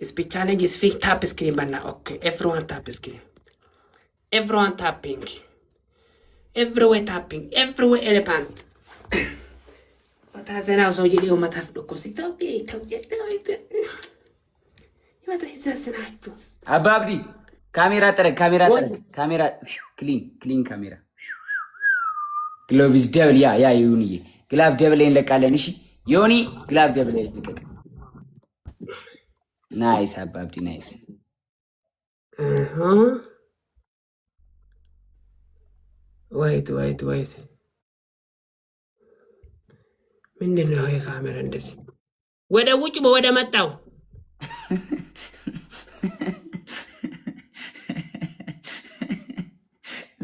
Speech challenge is fake tap screen banana. Okay, everyone tap screen. Everyone tapping. Everywhere tapping. Everywhere elephant. What has an house on you? Must have looked. Ababdi, camera, clean camera. Glove is devil, yeah, Yoni. Glove devil in the Kalanishi. Yoni, glove devil in the Nice, Ababdi, nice. Wait. ምንድነው ይሄ ካሜራ እንደዚህ ወደ ውጭ ወደ መጣው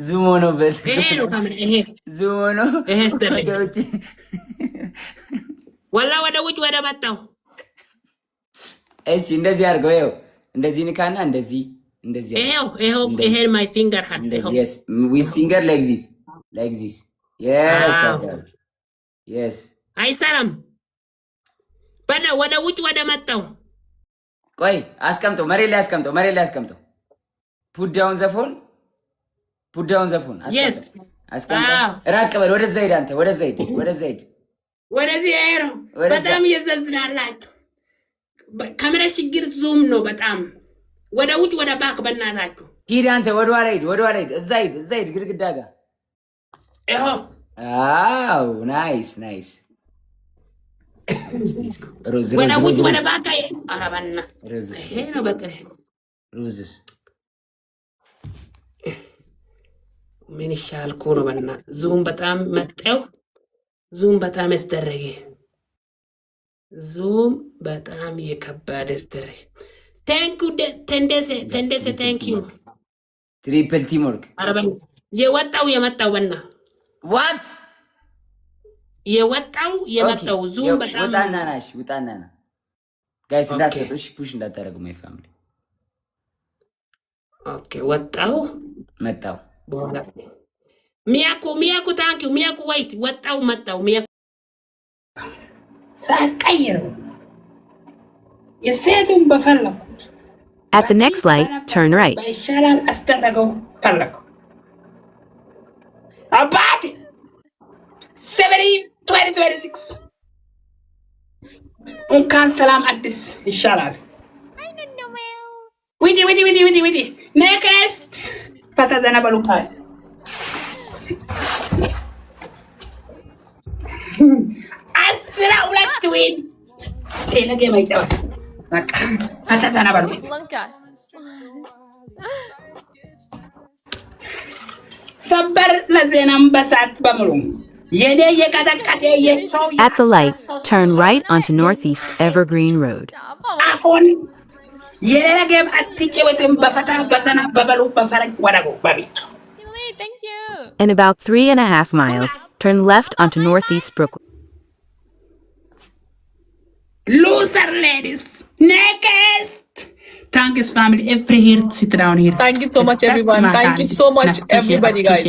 ዙም ሆኖ በል ይሄ ነው ካሜራ ይሄ ዙም ሆኖ ይሄ ወደ ወላ ወደ ውጭ ወደ መጣው እሺ እንደዚህ አድርገው ይኸው እንደዚህ ንካና እንደዚህ ይሄ my finger hand yes with finger like this yes አይሰራም በለ ወደ ውጭ ወደ መጣው ቆይ አስቀምጠው መሬት ላይ አስቀምጠው put down the phone yes አስቀምጠው ራቅ በል ወደዛ ሄድ አንተ ወደዛ ሄድ ወደዚህ ሄሮ በጣም ይዘዝናላችሁ ካሜራ ችግር ዙም ነው በጣም ወደ ውጭ ወደ ባክ በእናታችሁ ሂድ አንተ ወደ ኋላ ሂድ እዛ ሂድ ግድግዳ ጋር ይሄ አው ናይስ ሮዝ ወደ ባካ አረባና ይሄ ነው በቃ ሮዝስ ምን ይሻል እኮ ነው በእና ዙም በጣም መጣው ዙም በጣም ያስደረገ ዙም በጣም የከባድ ያስደረገ thank you tendency thank you triple teamwork አረባና የወጣው የመጣው በእና what የመጣው ዙም በጣም ውጣና ጋይስ እንዳትሰጡሽ ፑሽ እንዳታረጉ ማይ ፋሚሊ ኦኬ መጣው በኋላ ሚያኮ ታንክ ዩ ሚያኮ ዋይት መጣው ሚያኮ ሳቀየው የሴቱን በፈለኩ At the next light, turn right. ባይሻላል አስተረገው ፈለኩ አባቴ 2026 እንኳን ሰላም አዲስ ይሻላል ዊዲ ኔክስት ፈተዘና በሉካይ አስራ ሁለት ዊዝ ነገ ማይጫወት በቃ ፈተዘና በሉ ሰበር ለዜናም በሳት በሙሉ At the light, turn right onto Northeast Evergreen Road. In about 3.5 miles, turn left onto Northeast Brooklyn. Loser ladies, next! Thanks family, every here sit down here. Thank you so much everyone. Thank you so much everybody guys.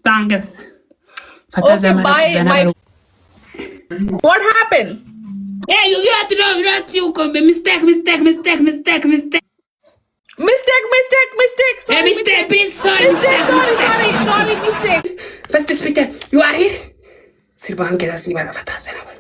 Thanks. Okay, bye. What happened? Yeah, you have to know, mistake. Mistake. Sorry, mistake, please, sorry. Sorry, mistake. First speaker, you are here? Sirbahan ke sath bana fata sana.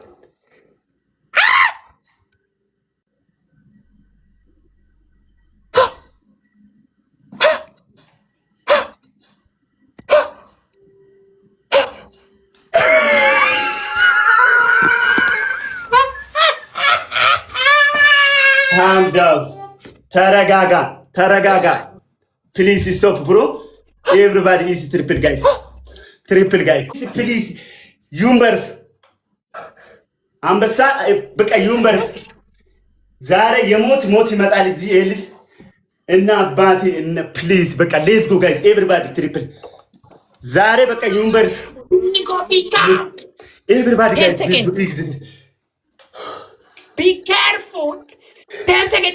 ተረጋጋ ፕሊዝ ስቶፕ ብሮ ኤቭሪባዲ ኢዝ ትሪፕል ጋይስ ፕሊዝ ዩኒቨርስ አንበሳ በቃ ዩኒቨርስ ዛሬ ሞት ይመጣል እዚህ ይሄ ልጅ እና አባቴ እና ፕሊዝ በቃ ሌትስ ጎ ጋይስ ኤቭሪባዲ ትሪፕል ዛሬ በቃ ዩኒቨርስ ኤቭሪባዲ ጋይስ ፕሊዝ be careful 10 seconds.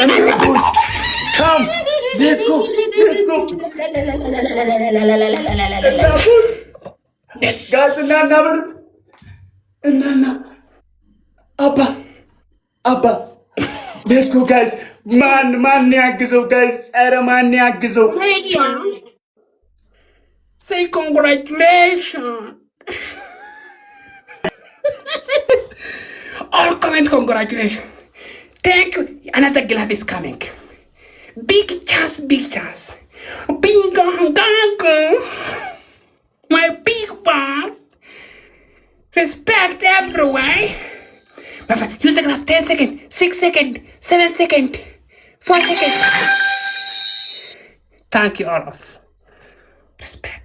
Come, let's go. Guys, እናና Abba, አባ ሌትስ ጎ ጋይስ ማን ያግዘው ጋይስ ኧረ ማን ያግዘው say congratulations all comment congratulations thank you another glove is coming big chance big my big boss respect everywhere use the glove 10 seconds 6 seconds 7 seconds 4 seconds thank you all of respect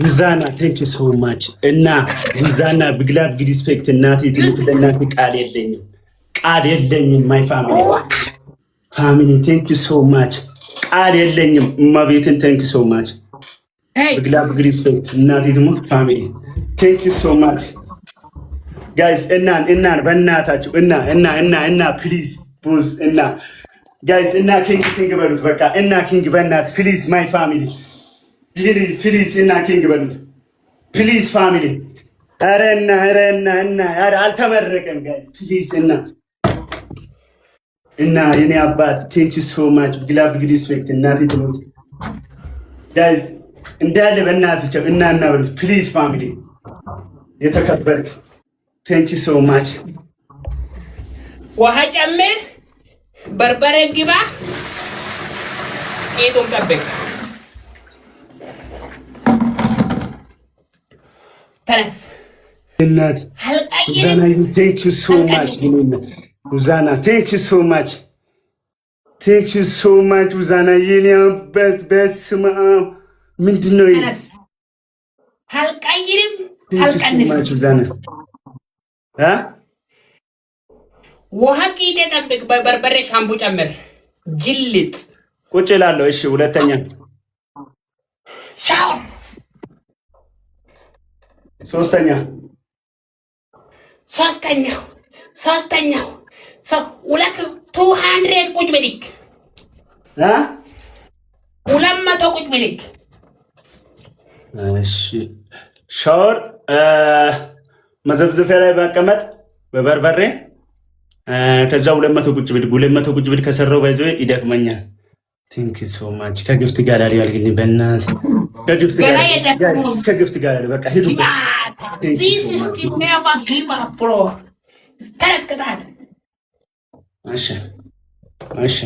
ዊዛና ቴንክ ዩ ሶ ማች እና ዊዛና ብግላብ ሪስፔክት እናቴ ትሙት ለእናቴ ቃል የለኝም ማይ ፋሚሊ ቴንክ ዩ ሶ ማች ቃል የለኝም እማቤትን ቴንክ ዩ ሶ ማች ብግላብ ሪስፔክት እናቴ ትሙት ፋሚሊ ቴንክ ዩ ሶ ማች ጋይስ እናን በእናታችሁ እና ፕሊዝ ቡዝ እና ጋይስ እና ኪንግ በሉት በቃ እና ኪንግ በእናት ፕሊዝ ማይ ፋሚሊ ፕሊዝ እና ኪንግ በሉት ፕሊዝ ፋሚሊ ኧረ አልተመረቀም ጋይስ ፕሊዝ እና የኔ አባት ቴንክ ዩ ሶ ማች ግላብ ሪስፔክት እናቴ ትሙት ጋይስ እንዳለ በእናትህ እና በሉት ፕሊዝ ፋሚሊ የተከበርክ ቴንክ ዩ ሶ ማች ውሃ ጨምር በርበሬ ግባ ቂጡን ጠብቅ ተነስ እናት ዛና ቴንክ ዩ ሶ ማች ዛና ቴንክ ዩ ሶ ማች ዛና የኔ አባት በስመ አብ ምንድነው ይሄ አልቀይርም አልቀንስም ዛና ውሃ ቂጤ ጠብቅ በርበሬ ሻምቡ ጨምር ጅልጥ ቁጭ እላለሁ እሺ ሁለተኛ ሻወር ሶስተኛው ሁለት 200 ቁጭ ብድግ 200 ቁጭ ብድግ እሺ ሻወር መዘብዘፊያ ላይ ባቀመጥ በበርበሬ ከዛ 200 ቁጭ ብድግ ከሰራው ባይዘው ይደክመኛል ቲንክ ሶ ማች ከግፍት ጋር ያልግኝ በእናት ከግፍት ጋር በቃ ሄዱ this is the never give up bro ተረስከታት እሺ